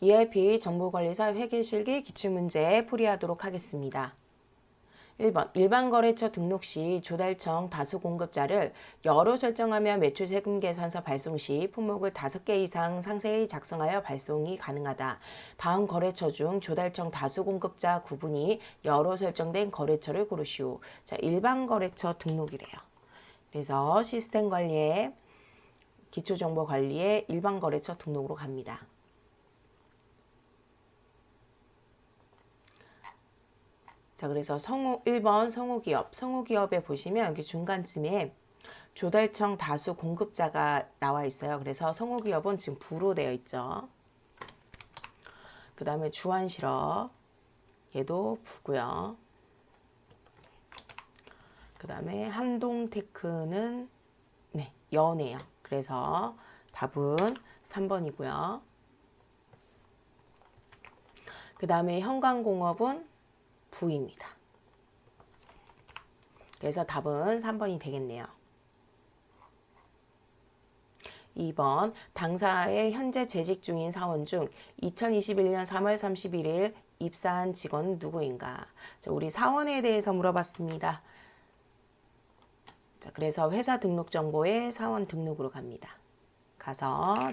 ERP 정보관리사 회계실기 기출문제 풀이하도록 하겠습니다. 1번 일반거래처 등록 시 조달청 다수공급자를 여로 설정하며 매출세금계산서 발송 시 품목을 5개 이상 상세히 작성하여 발송이 가능하다. 다음 거래처 중 조달청 다수공급자 구분이 여로 설정된 거래처를 고르시오. 자, 일반거래처 등록이래요. 그래서 시스템관리에 기초정보관리에 일반거래처 등록으로 갑니다. 자, 그래서 1번 성우기업에 보시면 여기 중간쯤에 조달청 다수 공급자가 나와 있어요. 그래서 성우기업은 지금 부로 되어 있죠. 그 다음에 주한실업, 얘도 부고요. 그 다음에 한동테크는 네, 여네요. 그래서 답은 3번이고요. 그 다음에 현관공업은 부입니다. 그래서 답은 3번이 되겠네요. 2번 당사의 현재 재직 중인 사원 중 2021년 3월 31일 입사한 직원은 누구인가? 자, 우리 사원에 대해서 물어봤습니다. 자, 그래서 회사 등록 정보에 사원 등록으로 갑니다. 가서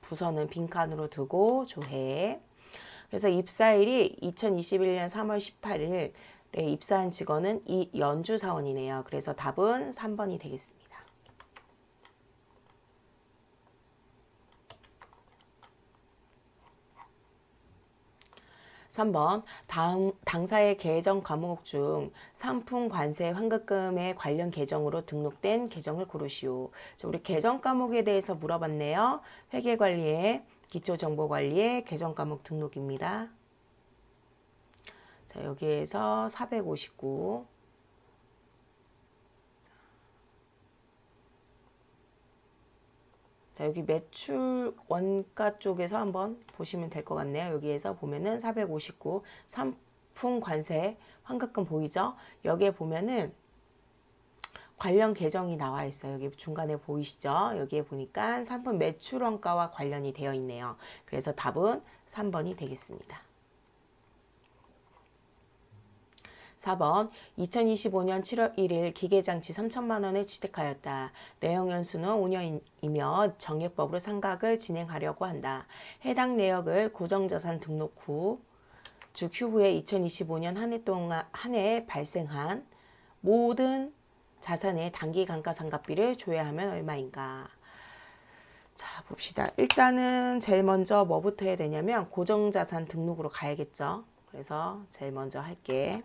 부서는 빈칸으로 두고 조회. 그래서 입사일이 2021년 3월 18일 입사한 직원은 이연주 사원이네요. 그래서 답은 3번이 되겠습니다. 3번 다음 당사의 계정 과목 중 상품 관세 환급금에 관련 계정으로 등록된 계정을 고르시오. 자, 우리 계정 과목에 대해서 물어봤네요. 회계관리의 기초정보관리의 계정 과목 등록입니다. 자, 여기에서 459. 자, 여기 매출 원가 쪽에서 한번 보시면 될 것 같네요. 여기에서 보면은 459 상품 관세 환급금 보이죠? 여기에 보면은 관련 계정이 나와 있어요. 여기 중간에 보이시죠? 여기에 보니까 상품 매출 원가와 관련이 되어 있네요. 그래서 답은 3번이 되겠습니다. 4번 2025년 7월 1일 기계장치 3천만 원을 취득하였다. 내역 연수는 5년이며 정액법으로 상각을 진행하려고 한다. 해당 내역을 고정자산 등록 후 즉 휴후에 2025년 한 해 발생한 모든 자산의 단기 감가상각비를 조회하면 얼마인가? 자, 봅시다. 일단은 제일 먼저 뭐부터 해야 되냐면 고정자산 등록으로 가야겠죠. 그래서 제일 먼저 할게.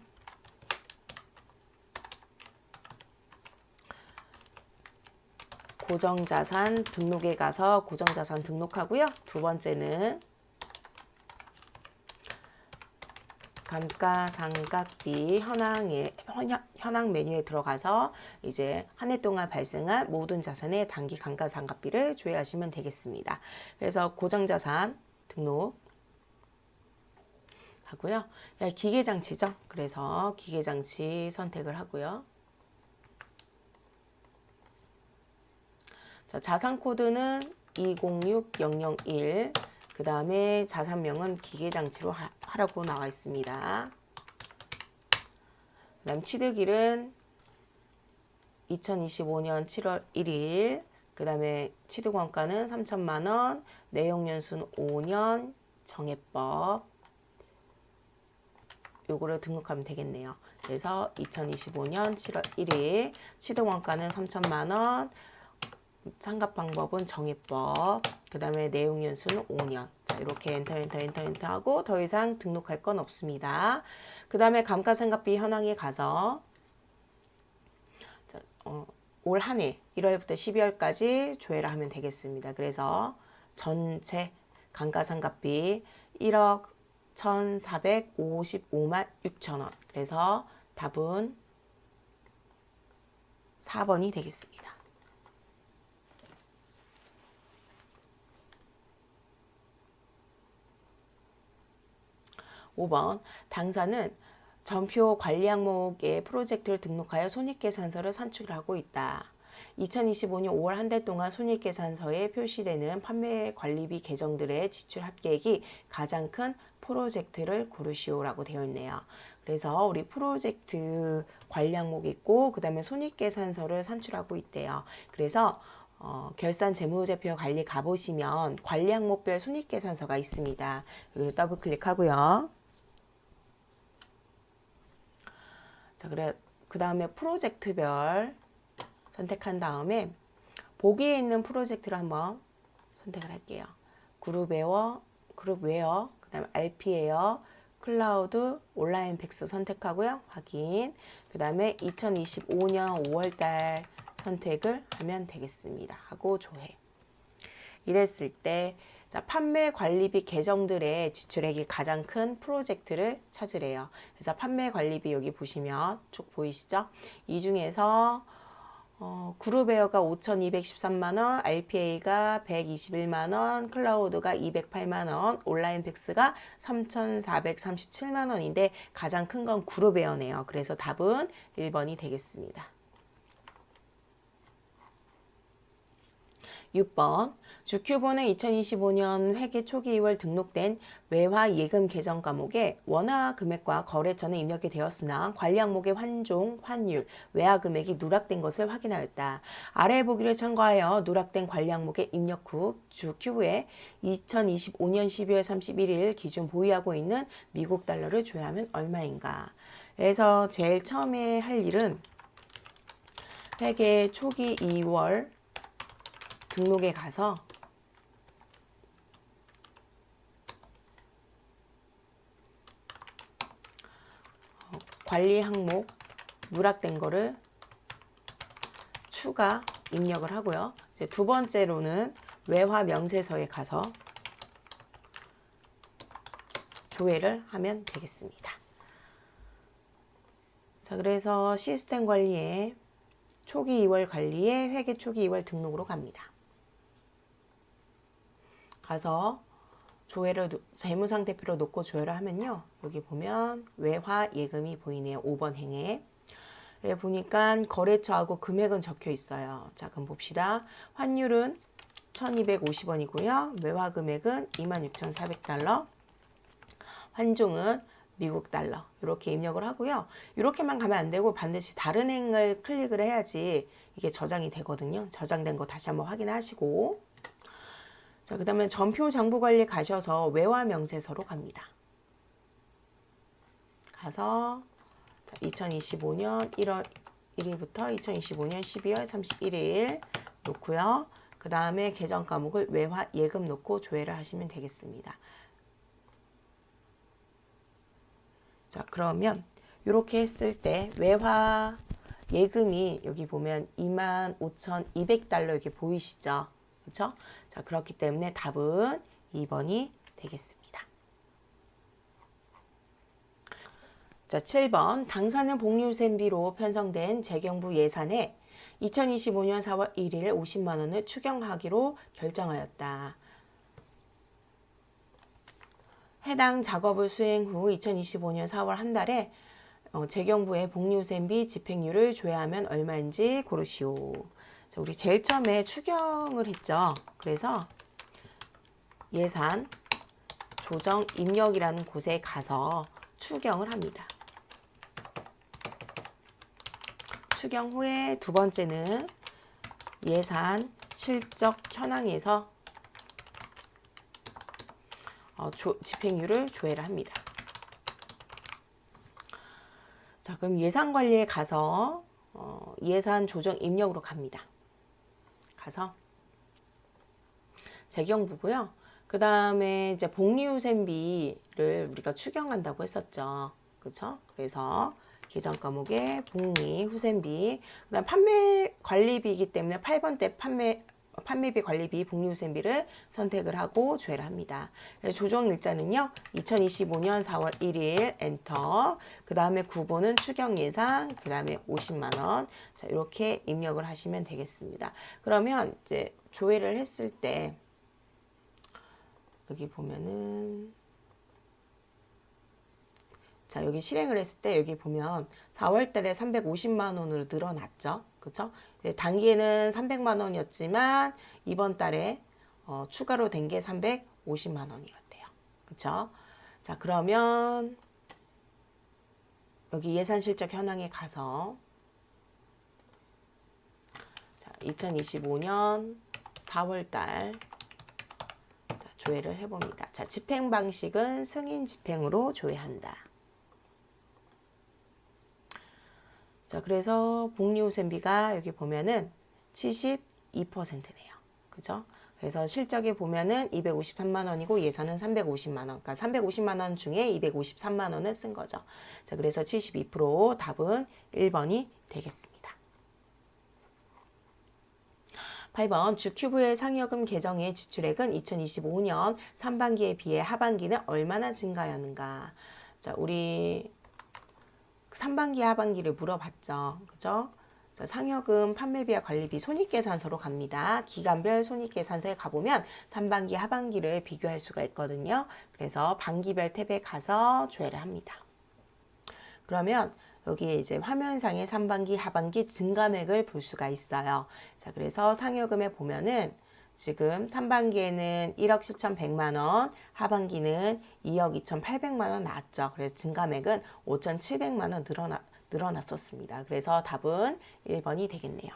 고정자산 등록에 가서 고정자산 등록하고요. 두 번째는 감가상각비 현황 메뉴에 들어가서 이제 한 해 동안 발생한 모든 자산의 단기 감가상각비를 조회하시면 되겠습니다. 그래서 고정자산 등록 하고요. 기계장치죠. 그래서 기계장치 선택을 하고요. 자, 자산 코드는 206001. 그 다음에 자산명은 기계장치로 하라고 나와 있습니다. 그 다음 취득일은 2025년 7월 1일. 그 다음에 취득원가는 3천만 원. 내용연수는 5년. 정액법. 요거를 등록하면 되겠네요. 그래서 2025년 7월 1일. 취득원가는 3천만 원. 상각 방법은 정액법, 그 다음에 내용 연수는 5년. 자, 이렇게 엔터 하고 더 이상 등록할 건 없습니다. 그 다음에 감가상각비 현황에 가서 자, 올 한 해 1월부터 12월까지 조회를 하면 되겠습니다. 그래서 전체 감가상각비 1억 1,455만 6천 원. 그래서 답은 4번이 되겠습니다. 5번 당사는 전표 관리 항목의 프로젝트를 등록하여 손익계산서를 산출하고 있다. 2025년 5월 한 달 동안 손익계산서에 표시되는 판매 관리비 계정들의 지출 합계액이 가장 큰 프로젝트를 고르시오라고 되어 있네요. 그래서 우리 프로젝트 관리 항목이 있고 그 다음에 손익계산서를 산출하고 있대요. 그래서 결산 재무제표 관리 가보시면 관리 항목별 손익계산서가 있습니다. 여기를 더블 클릭하고요. 자, 그 다음에 프로젝트별 선택한 다음에 보기에 있는 프로젝트를 한번 선택을 할게요. 그룹웨어, 그 다음에 RP웨어, 클라우드, 온라인 팩스 선택하고요. 확인. 그 다음에 2025년 5월달 선택을 하면 되겠습니다. 하고 조회. 이랬을 때 자, 판매 관리비 계정들의 지출액이 가장 큰 프로젝트를 찾으래요. 그래서 판매 관리비 여기 보시면 쭉 보이시죠? 이 중에서 그룹웨어가 5,213만원, RPA가 121만원, 클라우드가 208만원, 온라인 팩스가 3,437만원인데 가장 큰 건 그룹웨어네요. 그래서 답은 1번이 되겠습니다. 6번 주큐본은 2025년 회계 초기 2월 등록된 외화 예금 계정 과목에 원화 금액과 거래 전에 입력이 되었으나 관리 항목의 환종, 환율, 외화 금액이 누락된 것을 확인하였다. 아래 보기를 참고하여 누락된 관리 항목의 입력 후 주큐브에 2025년 12월 31일 기준 보유하고 있는 미국 달러를 조회하면 얼마인가. 그래서 제일 처음에 할 일은 회계 초기 2월 등록에 가서 관리 항목 누락된 거를 추가 입력을 하고요. 이제 두 번째로는 외화 명세서에 가서 조회를 하면 되겠습니다. 자, 그래서 시스템 관리에 초기 2월 관리에 회계 초기 2월 등록으로 갑니다. 가서 조회를 재무상태표로 놓고 조회를 하면요. 여기 보면 외화 예금이 보이네요. 5번 행에. 여기 보니까 거래처하고 금액은 적혀 있어요. 자, 그럼 봅시다. 환율은 1,250원이고요. 외화 금액은 26,400달러. 환종은 미국 달러. 이렇게 입력을 하고요. 이렇게만 가면 안 되고 반드시 다른 행을 클릭을 해야지 이게 저장이 되거든요. 저장된 거 다시 한번 확인하시고. 자, 그 다음에 전표 장부 관리 가셔서 외화 명세서로 갑니다. 가서 2025년 1월 1일부터 2025년 12월 31일 놓고요. 그 다음에 계정 과목을 외화 예금 놓고 조회를 하시면 되겠습니다. 자, 그러면 이렇게 했을 때 외화 예금이 여기 보면 25,200달러 이렇게 보이시죠? 그렇죠? 자, 그렇기 때문에 답은 2번이 되겠습니다. 자, 7번 당사는 복리후생비로 편성된 재경부 예산에 2025년 4월 1일 50만 원을 추경하기로 결정하였다. 해당 작업을 수행 후 2025년 4월 한 달에 재경부의 복리후생비 집행률을 조회하면 얼마인지 고르시오. 자, 우리 제일 처음에 추경을 했죠. 그래서 예산 조정 입력이라는 곳에 가서 추경을 합니다. 추경 후에 두 번째는 예산 실적 현황에서 집행률을 조회를 합니다. 자, 그럼 예산 관리에 가서 예산 조정 입력으로 갑니다. 가서 재경부고요. 그 다음에 이제 복리후생비를 우리가 추경한다고 했었죠. 그렇죠? 그래서 계정 과목에 복리후생비, 그다음 판매 관리비이기 때문에 8번 때 판매비 관리비 복리후생비를 선택을 하고 조회를 합니다. 조정 일자는요. 2025년 4월 1일 엔터. 그 다음에 9번은 추경 예산, 그 다음에 50만 원. 자, 이렇게 입력을 하시면 되겠습니다. 그러면 이제 조회를 했을 때 여기 보면은 자, 여기 실행을 했을 때 여기 보면 4월 달에 350만 원으로 늘어났죠. 그렇죠? 단기에는 300만 원이었지만 이번 달에 추가로 된 게 350만 원이었대요. 그쵸? 자, 그러면 여기 예산 실적 현황에 가서 2025년 4월달 조회를 해봅니다. 자, 집행 방식은 승인 집행으로 조회한다. 자, 그래서 복리후생비가 여기 보면은 72%네요. 그죠? 그래서 실적에 보면은 253만 원이고 예산은 350만 원. 그러니까 350만 원 중에 253만 원을 쓴 거죠. 자, 그래서 72% 답은 1번이 되겠습니다. 8번 주큐브의 상여금 계정의 지출액은 2025년 상반기에 비해 하반기는 얼마나 증가하였는가. 자, 우리 상반기 하반기를 물어봤죠. 그죠? 자, 상여금, 판매비와 관리비, 손익계산서로 갑니다. 기간별 손익계산서에 가보면 상반기 하반기를 비교할 수가 있거든요. 그래서 반기별 탭에 가서 조회를 합니다. 그러면 여기에 이제 화면상의 상반기, 하반기 증감액을 볼 수가 있어요. 자, 그래서 상여금에 보면은 지금 상반기에는 1억 7,100만 원, 하반기는 2억 2,800만 원 나왔죠. 그래서 증감액은 5,700만 원 늘어났었습니다. 그래서 답은 1번이 되겠네요.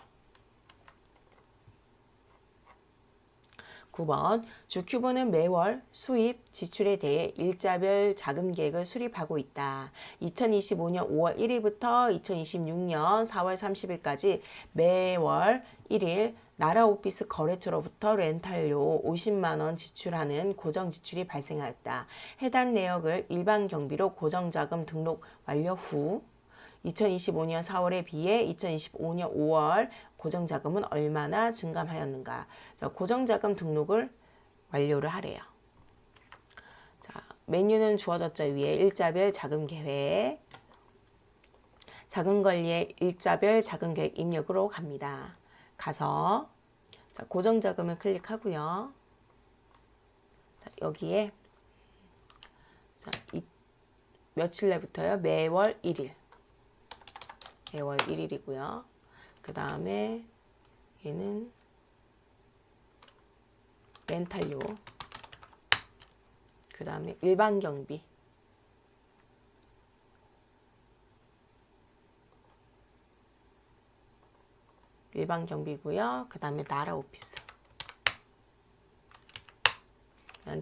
9번 주큐브는 매월 수입, 지출에 대해 일자별 자금 계획을 수립하고 있다. 2025년 5월 1일부터 2026년 4월 30일까지 매월 1일 나라오피스 거래처로부터 렌탈료 50만 원 지출하는 고정 지출이 발생하였다. 해당 내역을 일반 경비로 고정자금 등록 완료 후 2025년 4월에 비해 2025년 5월 고정자금은 얼마나 증감하였는가. 자, 고정자금 등록을 완료를 하래요. 자, 메뉴는 주어졌죠. 위에 일자별 자금계획, 자금관리의 일자별 자금계획 입력으로 갑니다. 가서 자, 고정자금을 클릭하고요. 자, 여기에 자, 며칠 내부터요? 매월 1일. 매월 1일이고요. 그 다음에 얘는 렌탈료. 그 다음에 일반 경비. 일반 경비고요. 그 다음에 나라 오피스.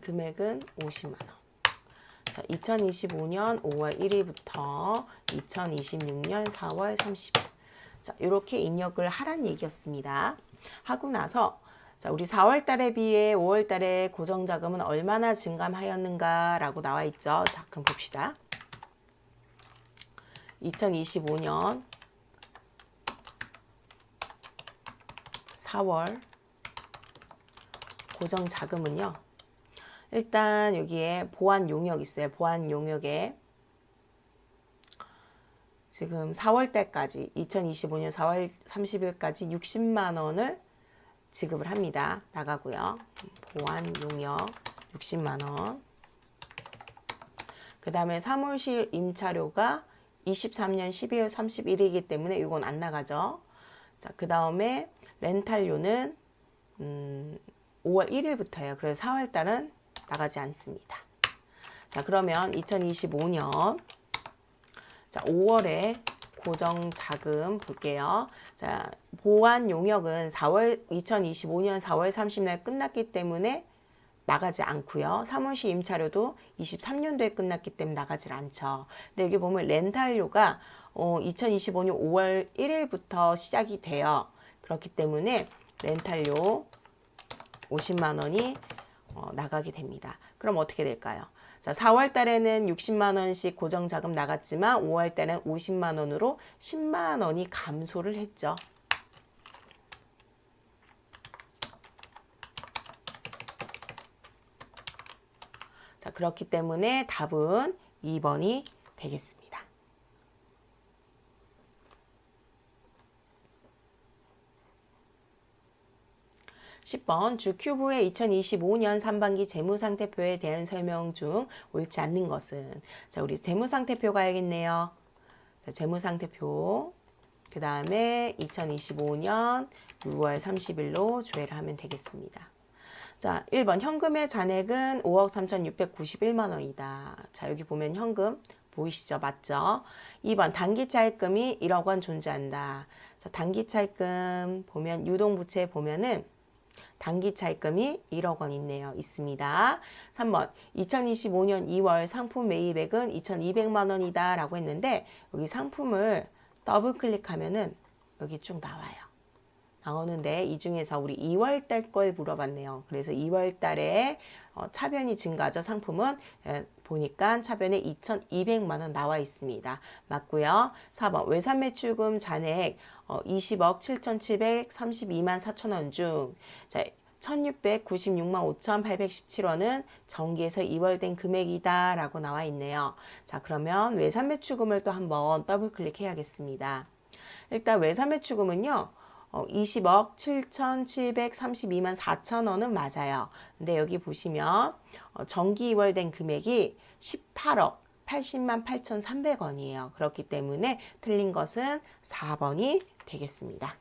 금액은 50만 원. 자, 2025년 5월 1일부터 2026년 4월 30일. 자, 이렇게 입력을 하란 얘기였습니다. 하고 나서 자, 우리 4월 달에 비해 5월 달에 고정 자금은 얼마나 증감하였는가 라고 나와 있죠. 자, 그럼 봅시다. 2025년 4월 고정 자금은요. 일단 여기에 보안 용역 있어요. 보안 용역에 지금 4월 달까지 2025년 4월 30일까지 60만 원을 지급을 합니다. 나가고요. 보안 용역 60만 원. 그 다음에 사무실 임차료가 23년 12월 31일이기 때문에 이건 안 나가죠. 자, 그 다음에 렌탈료는 5월 1일부터예요. 그래서 4월 달은 나가지 않습니다. 자, 그러면 2025년 자, 5월에 고정 자금 볼게요. 자, 보안 용역은 2025년 4월 30일 끝났기 때문에 나가지 않고요. 사무실 임차료도 23년도에 끝났기 때문에 나가질 않죠. 근데 여기 보면 렌탈료가 2025년 5월 1일부터 시작이 돼요. 그렇기 때문에 렌탈료 50만 원이 나가게 됩니다. 그럼 어떻게 될까요? 자, 4월 달에는 60만 원씩 고정 자금 나갔지만 5월 달에는 50만 원으로 10만 원이 감소를 했죠. 자, 그렇기 때문에 답은 2번이 되겠습니다. 10번 주큐브의 2025년 상반기 재무상태표에 대한 설명 중 옳지 않는 것은 자, 우리 재무상태표 가야겠네요. 자, 재무상태표 그 다음에 2025년 6월 30일로 조회를 하면 되겠습니다. 자, 1번 현금의 잔액은 5억 3,691만 원이다. 자, 여기 보면 현금 보이시죠? 맞죠? 2번 단기 차입금이 1억 원 존재한다. 자, 단기 차입금 보면 유동부채에 보면은 단기 차입금이 1억 원 있습니다. 3번 2025년 2월 상품 매입액은 2,200만 원이다 라고 했는데 여기 상품을 더블 클릭하면은 여기 쭉 나오는데 이 중에서 우리 2월 달 걸 물어봤네요. 그래서 2월 달에 차변이 증가죠. 상품은 보니까 차변에 2,200만 원 나와 있습니다. 맞고요. 4번 외산 매출금 잔액 20억 7,732만 4천 원 중 1,696만 5,817원은 정기에서 2월 된 금액이다 라고 나와 있네요. 자, 그러면 외산 매출금을 또 한번 더블 클릭해야겠습니다. 일단 외산 매출금은요. 20억 7,732만 4천 원은 맞아요. 근데 여기 보시면 정기 2월 된 금액이 18억 80만 8,300원이에요. 그렇기 때문에 틀린 것은 4번이 되겠습니다.